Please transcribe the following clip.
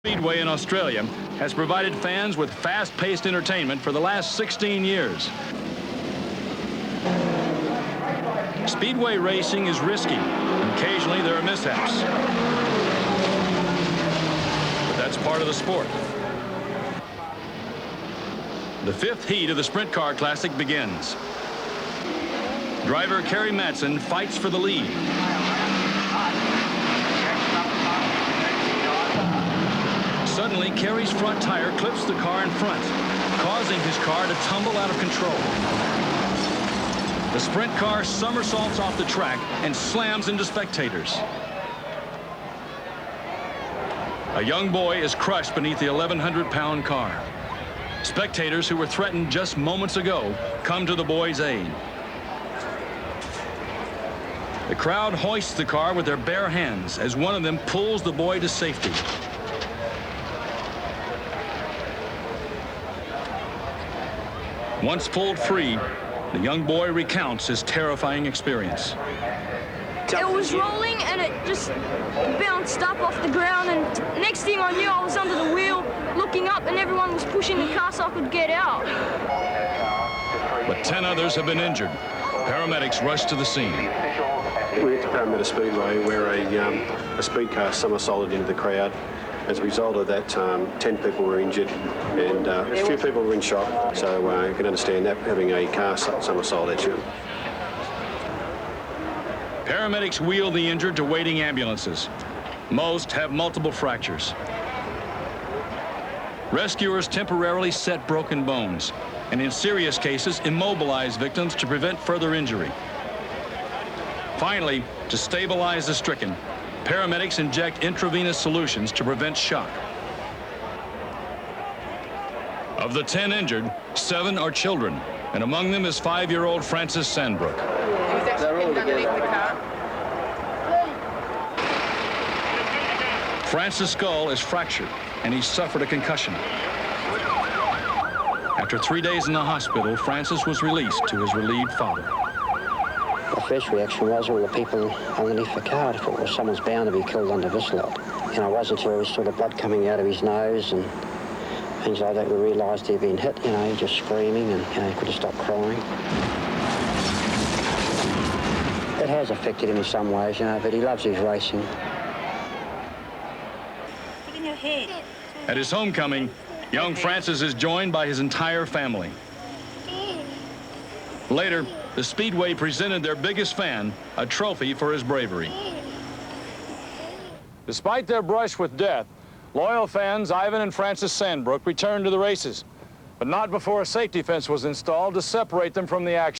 Speedway in Australia has provided fans with fast-paced entertainment for the last 16 years. Speedway racing is risky, and occasionally there are mishaps. But that's part of the sport. The fifth heat of the Sprint Car Classic begins. Driver Kerry Madsen fights for the lead. Suddenly, Kerry's front tire clips the car in front, causing his car to tumble out of control. The sprint car somersaults off the track and slams into spectators. A young boy is crushed beneath the 1,100-pound car. Spectators who were threatened just moments ago come to the boy's aid. The crowd hoists the car with their bare hands as one of them pulls the boy to safety. Once pulled free, the young boy recounts his terrifying experience. It was rolling and it just bounced up off the ground, and next thing I knew I was under the wheel looking up and everyone was pushing the car so I could get out. But 10 others have been injured. Paramedics rushed to the scene. We're at Parramatta Speedway where a speed car somersaulted into the crowd. As a result of that, 10 people were injured and a few people were in shock. So you can understand that, having a car somersault at you. Paramedics wheel the injured to waiting ambulances. Most have multiple fractures. Rescuers temporarily set broken bones and in serious cases immobilize victims to prevent further injury. Finally, to stabilize the stricken, paramedics inject intravenous solutions to prevent shock. Of the 10 injured, 7 are children, and among them is 5-year-old Francis Sandbrook. He was actually pinned underneath the car. Francis' skull is fractured, and he suffered a concussion. After 3 days in the hospital, Francis was released to his relieved father. The first reaction was all the people underneath the car. I thought, well, someone's bound to be killed under this lot. And it wasn't until we saw the blood coming out of his nose and things like that we realised he'd been hit, just screaming, and, he couldn't stop crying. It has affected him in some ways, but he loves his racing. At his homecoming, young Francis is joined by his entire family. Later, the Speedway presented their biggest fan a trophy for his bravery. Despite their brush with death, loyal fans Ivan and Francis Sandbrook returned to the races, but not before a safety fence was installed to separate them from the action.